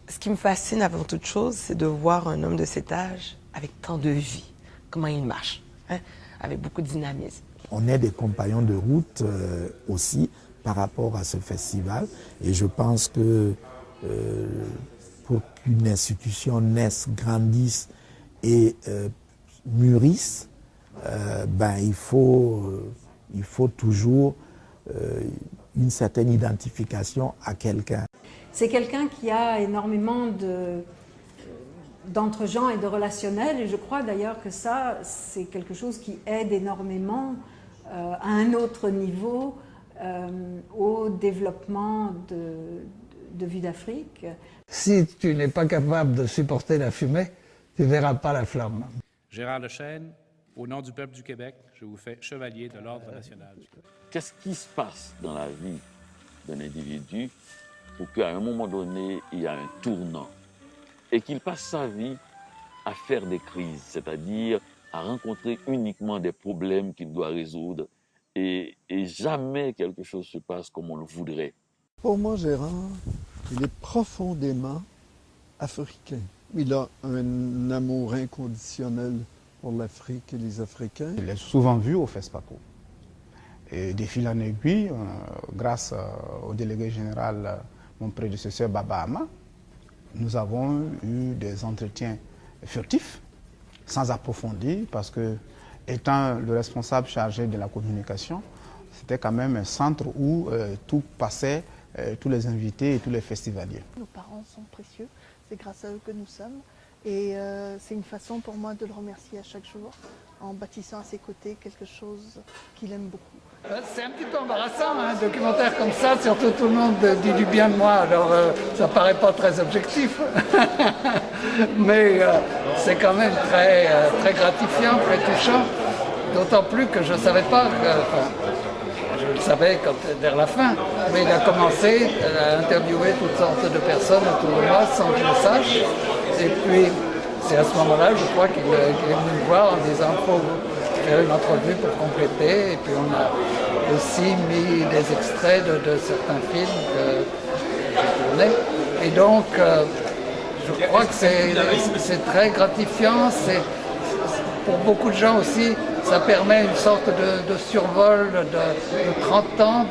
Ce qui me fascine avant toute chose, c'est de voir un homme de cet âge avec tant de vie, comment il marche, hein, avec beaucoup de dynamisme. On est des compagnons de route aussi par rapport à ce festival et je pense que pour qu'une institution naisse, grandisse et mûrisse, il faut toujours une certaine identification à quelqu'un. C'est quelqu'un qui a énormément d'entre-gens et de relationnel, et je crois d'ailleurs que ça, c'est quelque chose qui aide énormément à un autre niveau au développement de Vue d'Afrique. Si tu n'es pas capable de supporter la fumée, tu ne verras pas la flamme. Gérard Lechesne, au nom du peuple du Québec, je vous fais chevalier de l'Ordre national. Qu'est-ce qui se passe dans la vie d'un individu pour qu'à un moment donné, il y a un tournant et qu'il passe sa vie à faire des crises, c'est-à-dire à rencontrer uniquement des problèmes qu'il doit résoudre et jamais quelque chose se passe comme on le voudrait. Pour moi, Gérard, il est profondément africain. Il a un amour inconditionnel pour l'Afrique et les Africains. Il est souvent vu au FESPACO. Et de fil en aiguille, grâce au délégué général, mon prédécesseur Baba Ama, nous avons eu des entretiens furtifs, sans approfondir, parce que, étant le responsable chargé de la communication, c'était quand même un centre où tout passait, tous les invités et tous les festivaliers. Nos parents sont précieux, c'est grâce à eux que nous sommes. Et c'est une façon pour moi de le remercier à chaque jour, en bâtissant à ses côtés quelque chose qu'il aime beaucoup. C'est un petit peu embarrassant, un documentaire comme ça, surtout tout le monde dit du bien de moi, alors ça paraît pas très objectif. Mais c'est quand même très gratifiant, très touchant, d'autant plus que je ne savais pas, je le savais vers la fin, mais il a commencé à interviewer toutes sortes de personnes autour de moi sans que je le sache. Et puis, c'est à ce moment-là, je crois qu'il est venu me voir en disant qu'il faut faire une entrevue pour compléter. Et puis, on a aussi mis des extraits de certains films que j'ai tournés. Et donc, je crois que c'est très gratifiant. Pour beaucoup de gens aussi, ça permet une sorte de survol de 30 ans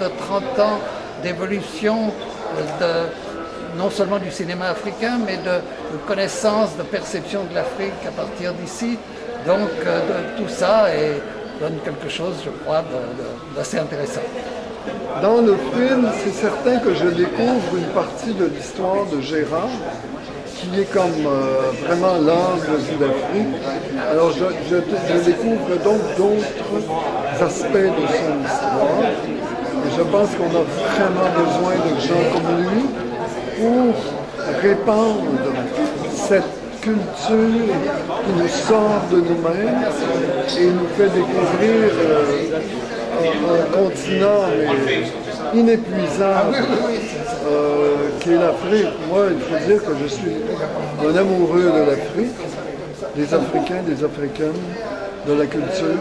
d'évolution non seulement du cinéma africain, mais de connaissance, de perception de l'Afrique à partir d'ici. Donc tout ça donne quelque chose, je crois, d'assez intéressant. Dans le film, c'est certain que je découvre une partie de l'histoire de Gérard, qui est comme vraiment l'angle de l'Afrique. Alors je découvre donc d'autres aspects de son histoire. Et je pense qu'on a vraiment besoin de gens comme lui pour répandre cette culture qui nous sort de nous-mêmes et nous fait découvrir un continent inépuisable qui est l'Afrique. Moi, il faut dire que je suis un amoureux de l'Afrique, des Africains, des Africaines, de la culture,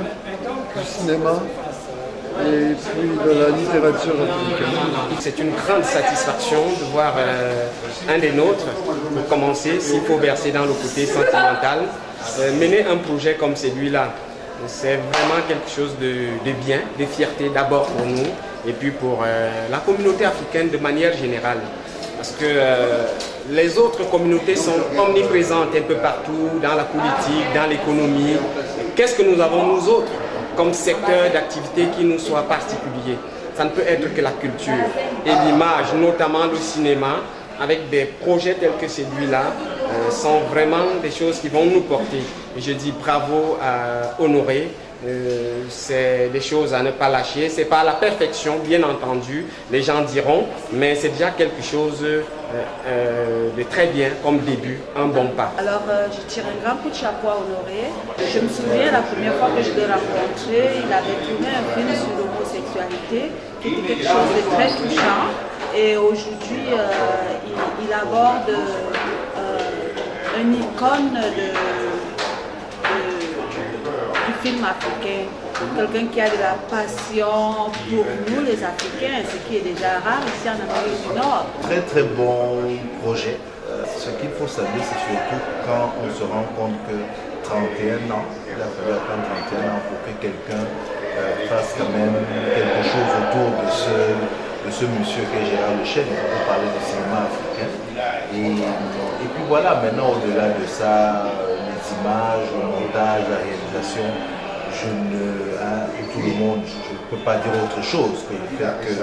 du cinéma, et puis de la littérature africaine. C'est une grande satisfaction de voir un des nôtres, pour commencer, s'il faut verser dans le côté sentimental, mener un projet comme celui-là. C'est vraiment quelque chose de bien, de fierté d'abord pour nous et puis pour la communauté africaine de manière générale. Parce que les autres communautés sont omniprésentes un peu partout, dans la politique, dans l'économie. Qu'est-ce que nous avons nous autres comme secteur d'activité qui nous soit particulier? Ça ne peut être que la culture et l'image, notamment le cinéma, avec des projets tels que celui-là, sont vraiment des choses qui vont nous porter. Et je dis bravo à Honoré. C'est des choses à ne pas lâcher. C'est pas la perfection, bien entendu, les gens diront, mais c'est déjà quelque chose de très bien comme début, un bon pas. Alors je tire un grand coup de chapeau à Honoré. Je me souviens la première fois que je l'ai rencontré, il avait tourné un film sur l'homosexualité qui était quelque chose de très touchant. Et aujourd'hui, il aborde une icône du film africain. Quelqu'un qui a de la passion pour nous les Africains, ce qui est déjà rare ici en Amérique du Nord. Très très bon projet. ce qu'il faut saluer, c'est surtout quand on se rend compte que 31 ans, il a fallu attendre 31 ans pour que quelqu'un fasse quand même quelque chose autour de ce monsieur qui est Gérard Lechesne. On peut parler du cinéma africain. Et puis voilà, maintenant au-delà de ça, les images, le montage, la réalisation, tout le monde, je ne peux pas dire autre chose que le fait que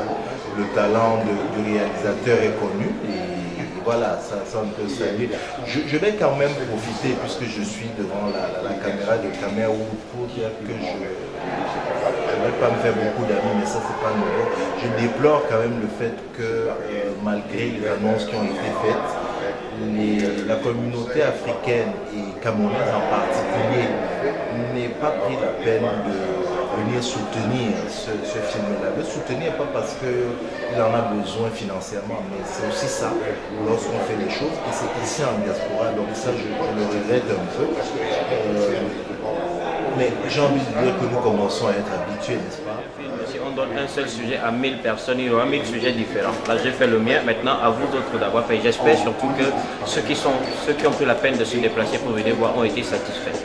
le talent du réalisateur est connu. Et voilà, ça on peut saluer. Je vais quand même profiter, puisque je suis devant la caméra de Cameroun, pour dire que je ne vais pas me faire beaucoup d'amis, mais ça c'est pas nouveau. Je déplore quand même le fait que malgré les annonces qui ont été faites, la communauté africaine et camerounaise en particulier n'ait pas pris la peine de venir soutenir ce film-là. Le soutenir pas parce qu'il en a besoin financièrement, mais c'est aussi ça, lorsqu'on fait les choses, et c'est ici en diaspora, donc ça je le regrette un peu. Mais j'ai envie de dire que nous commençons à être habitués, n'est-ce pas? Si on donne un seul sujet à 1000 personnes, il y aura 1000 sujets différents. Là, j'ai fait le mien, maintenant à vous d'autres d'avoir fait. J'espère surtout que ceux qui ont pris la peine de se déplacer pour venir voir ont été satisfaits.